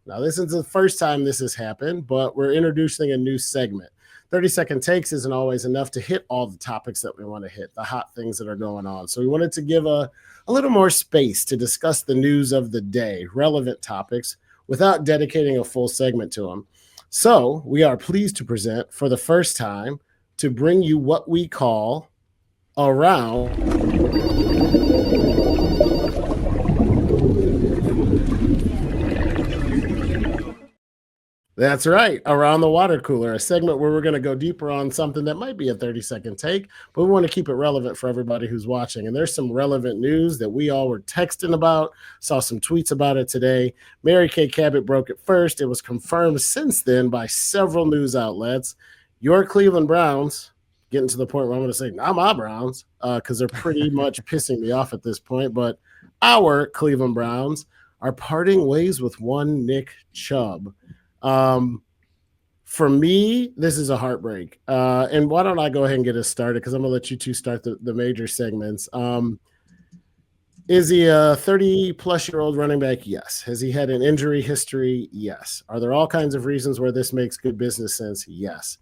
Now, this is the first time this has happened, but we're introducing a new segment. 30-second takes isn't always enough to hit all the topics that we want to hit, the hot things that are going on. So we wanted to give a little more space to discuss the news of the day, relevant topics, without dedicating a full segment to them. So we are pleased to present for the first time to bring you what we call Around. That's right, Around the Water Cooler, a segment where we're going to go deeper on something that might be a 30-second take, but we want to keep it relevant for everybody who's watching. And there's some relevant news that we all were texting about, saw some tweets about it today. Mary Kay Cabot broke it first. It was confirmed since then by several news outlets. Your Cleveland Browns, getting to the point where I'm going to say, not my Browns, because they're pretty much pissing me off at this point, but our Cleveland Browns are parting ways with one Nick Chubb. For me, this is a heartbreak. And why don't I go ahead and get us started, because I'm going to let you two start the major segments. Is he a 30-plus-year-old running back? Yes. Has he had an injury history? Yes. Are there all kinds of reasons where this makes good business sense? Yes.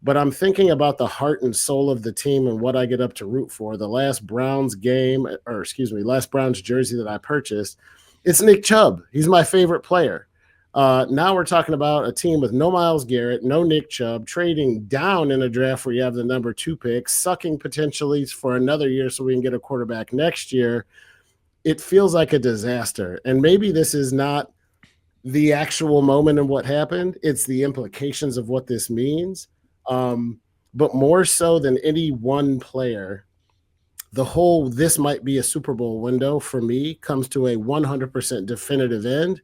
But I'm thinking about the heart and soul of the team and what I get up to root for. The last Browns last Browns jersey that I purchased, it's Nick Chubb. He's my favorite player. Now we're talking about a team with no Myles Garrett, no Nick Chubb, trading down in a draft where you have the number 2 pick, sucking potentially for another year so we can get a quarterback next year. It feels like a disaster. And maybe this is not the actual moment of what happened. It's the implications of what this means. But more so than any one player, the whole this might be a Super Bowl window for me comes to a 100% definitive end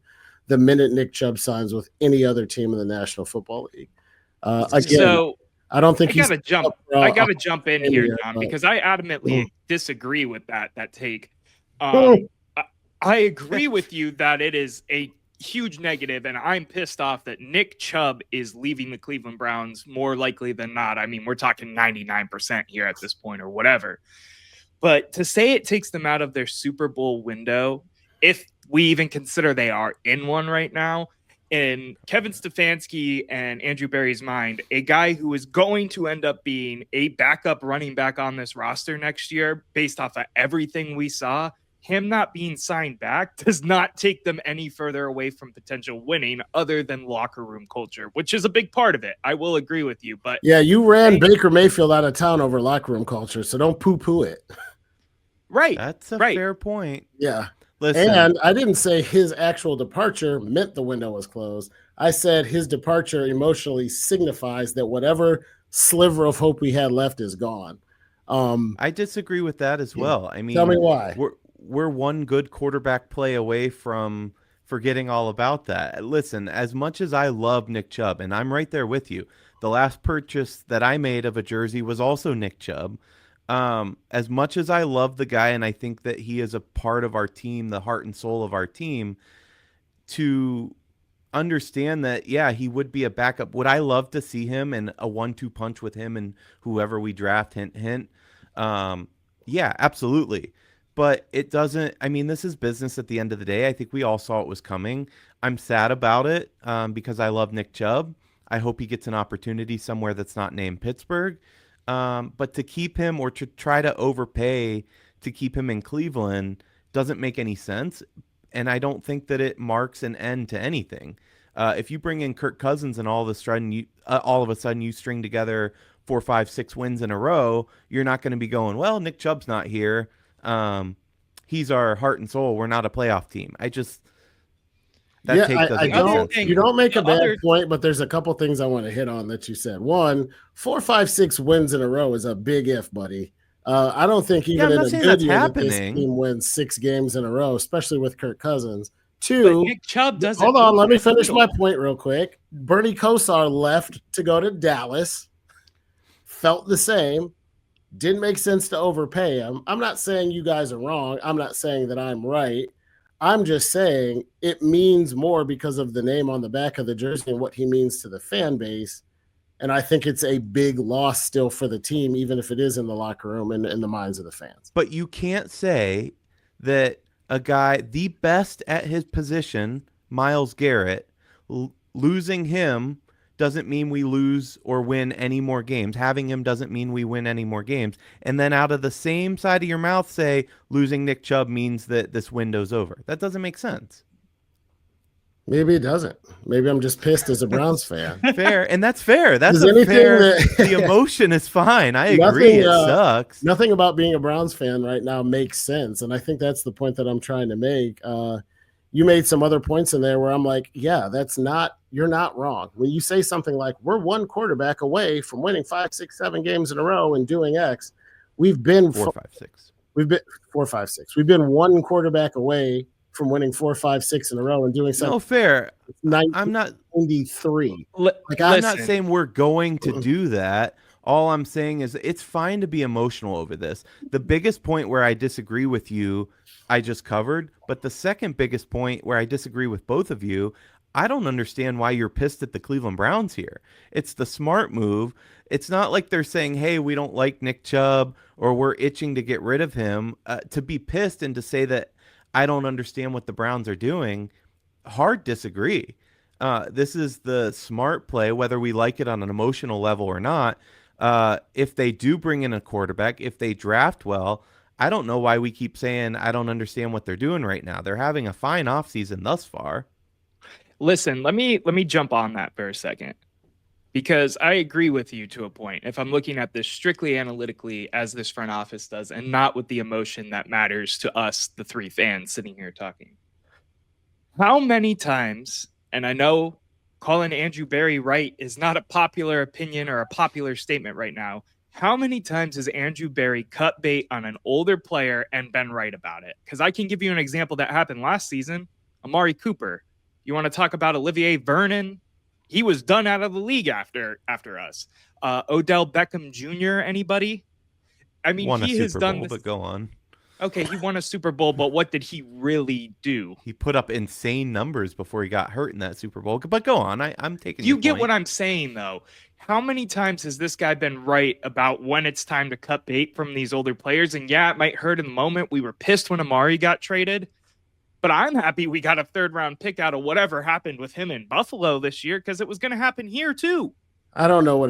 the minute Nick Chubb signs with any other team in the National Football League. I don't think I gotta jump in here, John, because I adamantly disagree with that take. I agree with you that it is a huge negative, and I'm pissed off that Nick Chubb is leaving the Cleveland Browns more likely than not. I mean, we're talking 99% here at this point or whatever. But to say it takes them out of their Super Bowl window, if we even consider they are in one right now, in Kevin Stefanski and Andrew Berry's mind, a guy who is going to end up being a backup running back on this roster next year, based off of everything we saw, him not being signed back does not take them any further away from potential winning other than locker room culture, which is a big part of it. I will agree with you. But yeah, you ran Baker Mayfield out of town over locker room culture, so don't poo-poo it. Right. That's a fair point. Yeah. Listen. And I didn't say his actual departure meant the window was closed. I said his departure emotionally signifies that whatever sliver of hope we had left is gone. I disagree with that as well. I mean, tell me why. We're one good quarterback play away from forgetting all about that. Listen, as much as I love Nick Chubb, and I'm right there with you, the last purchase that I made of a jersey was also Nick Chubb. As much as I love the guy and I think that he is a part of our team, the heart and soul of our team, to understand that, yeah, he would be a backup. Would I love to see him in a 1-2 punch with him and whoever we draft, hint, hint? Yeah, absolutely. But it doesn't, I mean, this is business at the end of the day. I think we all saw it was coming. I'm sad about it because I love Nick Chubb. I hope he gets an opportunity somewhere that's not named Pittsburgh. But to keep him or to try to overpay to keep him in Cleveland doesn't make any sense. And I don't think that it marks an end to anything. If you bring in Kirk Cousins and all of a sudden you string together 4, 5, 6 wins in a row, you're not going to be going, well, Nick Chubb's not here. He's our heart and soul. We're not a playoff team. You don't make a bad point, but there's a couple things I want to hit on that you said. One, 4, 5, 6 wins in a row is a big if, buddy. I don't think even in a good year that this team wins 6 games in a row, especially with Kirk Cousins. 2, but Nick Chubb doesn't. Hold on, let me finish my point real quick. Bernie Kosar left to go to Dallas. Felt the same. Didn't make sense to overpay him. I'm not saying you guys are wrong. I'm not saying that I'm right. I'm just saying it means more because of the name on the back of the jersey and what he means to the fan base. And I think it's a big loss still for the team, even if it is in the locker room and in the minds of the fans. But you can't say that a guy, the best at his position, Myles Garrett, Losing him doesn't mean we lose or win any more games. Having him doesn't mean we win any more games. And then out of the same side of your mouth say losing Nick Chubb means that this window's over. That doesn't make sense. Maybe it doesn't. Maybe I'm just pissed as a Browns fan. Fair, and that's fair. That's fair. The emotion is fine. I agree. It sucks. Nothing about being a Browns fan right now makes sense, and I think that's the point that I'm trying to make. You made some other points in there where I'm like, yeah, you're not wrong. When you say something like, we're one quarterback away from winning 5, 6, 7 games in a row and doing X, we've been 4, 5, 6. We've been 4, 5, 6. We've been one quarterback away from winning 4, 5, 6 in a row and doing something. No, fair. I'm not 93. I'm not saying we're going to do that. All I'm saying is it's fine to be emotional over this. The biggest point where I disagree with you, I just covered. But the second biggest point where I disagree with both of you, I don't understand why you're pissed at the Cleveland Browns here. It's the smart move. It's not like they're saying, hey, we don't like Nick Chubb or we're itching to get rid of him. To be pissed and to say that I don't understand what the Browns are doing, hard disagree. This is the smart play, whether we like it on an emotional level or not. If they do bring in a quarterback, if they draft well, I don't know why we keep saying I don't understand what they're doing right now. They're having a fine offseason thus far. Listen, let me jump on that for a second, because I agree with you to a point. If I'm looking at this strictly analytically as this front office does, and not with the emotion that matters to us, the 3 fans sitting here talking. How many times, and I know calling Andrew Berry right is not a popular opinion or a popular statement right now, how many times has Andrew Berry cut bait on an older player and been right about it? Because I can give you an example that happened last season. Amari Cooper. You want to talk about Olivier Vernon? He was done out of the league after us. Odell Beckham Jr., anybody? I mean, he has done this. But go on. Okay, he won a Super Bowl, but what did he really do? He put up insane numbers before he got hurt in that Super Bowl. But go on. I'm taking you get what I'm saying, though. How many times has this guy been right about when it's time to cut bait from these older players? And yeah, it might hurt in the moment. We were pissed when Amari got traded. But I'm happy we got a 3rd-round pick out of whatever happened with him in Buffalo this year, because it was going to happen here too. I don't know what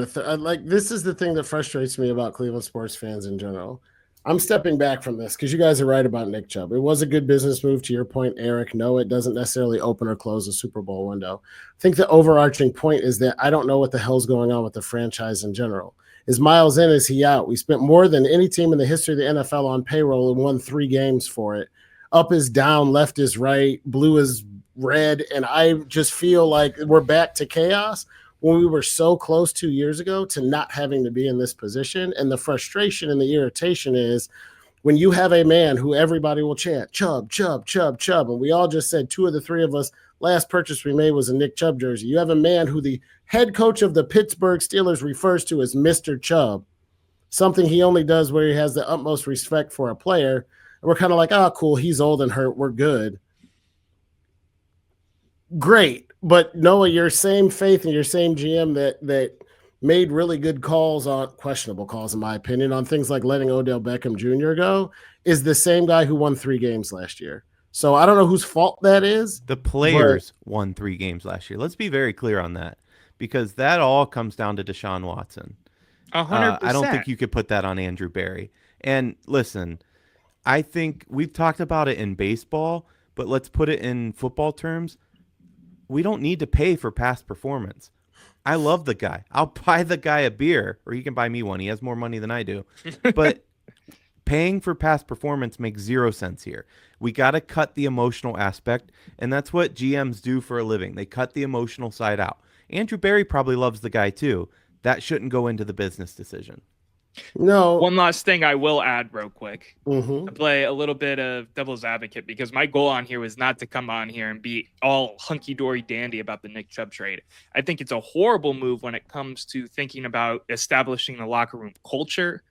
this is the thing that frustrates me about Cleveland sports fans in general. I'm stepping back from this because you guys are right about Nick Chubb. It was a good business move, to your point, Erik. No, it doesn't necessarily open or close a Super Bowl window. I think the overarching point is that I don't know what the hell's going on with the franchise in general. Is Miles in? Is he out? We spent more than any team in the history of the NFL on payroll and won 3 games for it. Up is down, left is right, blue is red, and I just feel like we're back to chaos when we were so close 2 years ago to not having to be in this position. And the frustration and the irritation is when you have a man who everybody will chant, Chubb, Chubb, Chubb, Chubb, and we all just said 2 of the 3 of us, last purchase we made was a Nick Chubb jersey. You have a man who the head coach of the Pittsburgh Steelers refers to as Mr. Chubb, something he only does where he has the utmost respect for a player. We're kind of like, oh, cool, he's old and hurt, we're good. Great, but Noah, your same faith and your same GM that made really good calls on questionable calls, in my opinion, on things like letting Odell Beckham Jr. go is the same guy who won 3 games last year. So I don't know whose fault that is. The players won 3 games last year. Let's be very clear on that, because that all comes down to Deshaun Watson. 100%. I don't think you could put that on Andrew Berry. And listen, I think we've talked about it in baseball, but let's put it in football terms. We don't need to pay for past performance. I love the guy. I'll buy the guy a beer, or he can buy me one. He has more money than I do. But paying for past performance makes 0 sense here. We got to cut the emotional aspect, and that's what GMs do for a living. They cut the emotional side out. Andrew Berry probably loves the guy too. That shouldn't go into the business decision. No. One last thing I will add real quick. Mm-hmm. To play a little bit of devil's advocate, because my goal on here was not to come on here and be all hunky-dory dandy about the Nick Chubb trade. I think it's a horrible move when it comes to thinking about establishing the locker room culture,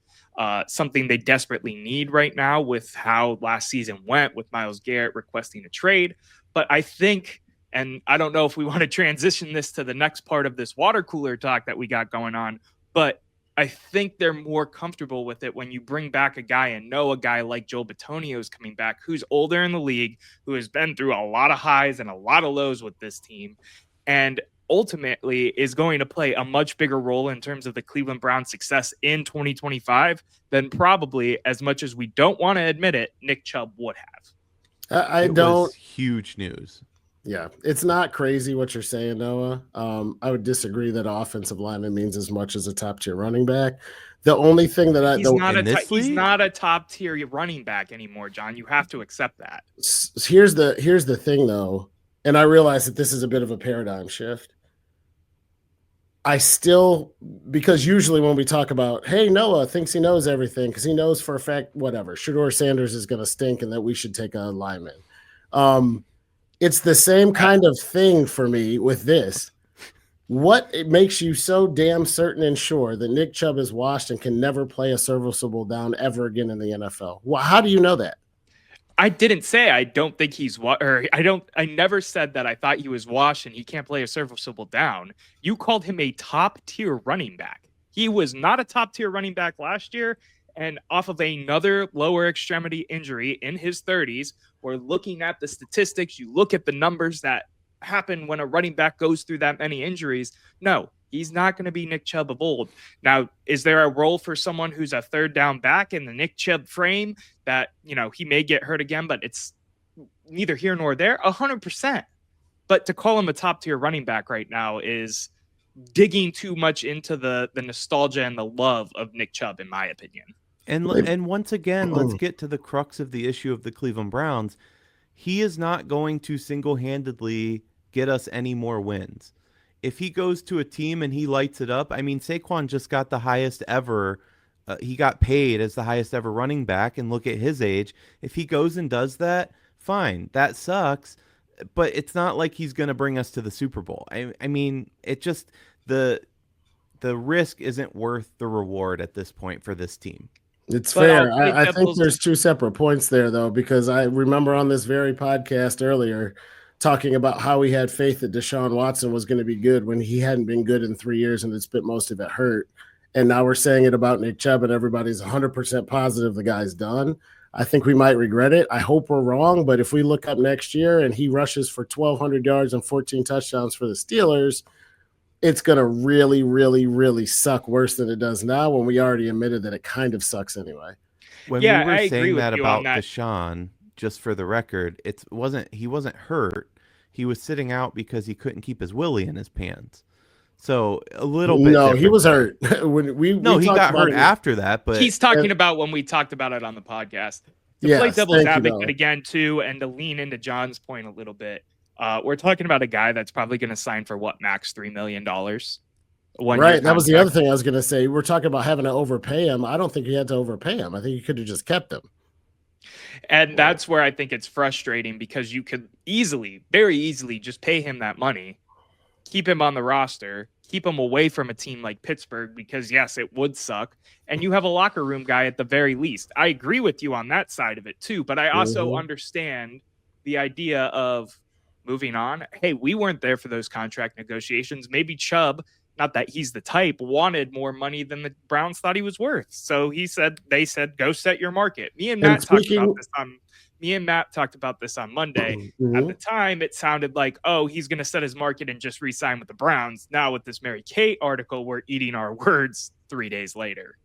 something they desperately need right now with how last season went with Myles Garrett requesting a trade. But I think, and I don't know if we want to transition this to the next part of this water cooler talk that we got going on, but I think they're more comfortable with it when you bring back a guy and know a guy like Joe Bitonio is coming back, who's older in the league, who has been through a lot of highs and a lot of lows with this team. and ultimately is going to play a much bigger role in terms of the Cleveland Browns' success in 2025 than probably, as much as we don't want to admit it, Nick Chubb would have. It was huge news. Yeah, it's not crazy what you're saying, Noah. I would disagree that offensive lineman means as much as a top tier running back. The only thing that he's not a top tier running back anymore, John. You have to accept that. Here's the thing, though, and I realize that this is a bit of a paradigm shift. I still, because usually when we talk about, hey, Noah thinks he knows everything because he knows for a fact, whatever, Shedeur Sanders is going to stink and that we should take a lineman. It's the same kind of thing for me with this. What it makes you so damn certain and sure that Nick Chubb is washed and can never play a serviceable down ever again in the NFL? Well, how do you know that? I didn't say I don't think he's I never said that I thought he was washed and he can't play a serviceable down. You called him a top tier running back. He was not a top tier running back last year, and off of another lower extremity injury in his 30s. We're looking at the statistics. You look at the numbers that happen when a running back goes through that many injuries. No, he's not going to be Nick Chubb of old. Now, is there a role for someone who's a third down back in the Nick Chubb frame that, he may get hurt again, but it's neither here nor there? 100%. But to call him a top tier running back right now is digging too much into the nostalgia and the love of Nick Chubb, in my opinion. And once again, let's get to the crux of the issue of the Cleveland Browns. He is not going to single-handedly get us any more wins. If he goes to a team and he lights it up, I mean, Saquon just got the highest ever. He got paid as the highest ever running back, and look at his age. If he goes and does that, fine. That sucks, but it's not like he's going to bring us to the Super Bowl. I mean, it just the risk isn't worth the reward at this point for this team. It's fair. I think there's two separate points there, though, because I remember on this very podcast earlier talking about how we had faith that Deshaun Watson was going to be good when he hadn't been good in 3 years and had spent most of it hurt. And now we're saying it about Nick Chubb and everybody's 100% positive the guy's done. I think we might regret it. I hope we're wrong, but if we look up next year and he rushes for 1,200 yards and 14 touchdowns for the Steelers, it's going to really, really, really suck worse than it does now when we already admitted that it kind of sucks anyway. When we were saying that about Deshaun, just for the record, he wasn't hurt. He was sitting out because he couldn't keep his willy in his pants. So a little bit. No, he was hurt. He got hurt after that. But he's talking about when we talked about it on the podcast. To play devil's advocate again, too, and to lean into John's point a little bit. We're talking about a guy that's probably going to sign for max $3 million. Right. That was the other thing I was going to say. We're talking about having to overpay him. I don't think he had to overpay him. I think he could have just kept him. And that's where I think it's frustrating because you could very easily just pay him that money, keep him on the roster, keep him away from a team like Pittsburgh because, yes, it would suck. And you have a locker room guy at the very least. I agree with you on that side of it, too. But I also understand the idea of moving on. Hey, we weren't there for those contract negotiations. Maybe Chubb, not that he's the type, wanted more money than the Browns thought he was worth. So they said, go set your market. Me and Matt talked about this on Monday. At the time, it sounded like, he's going to set his market and just re-sign with the Browns. Now with this Mary Kate article, we're eating our words 3 days later.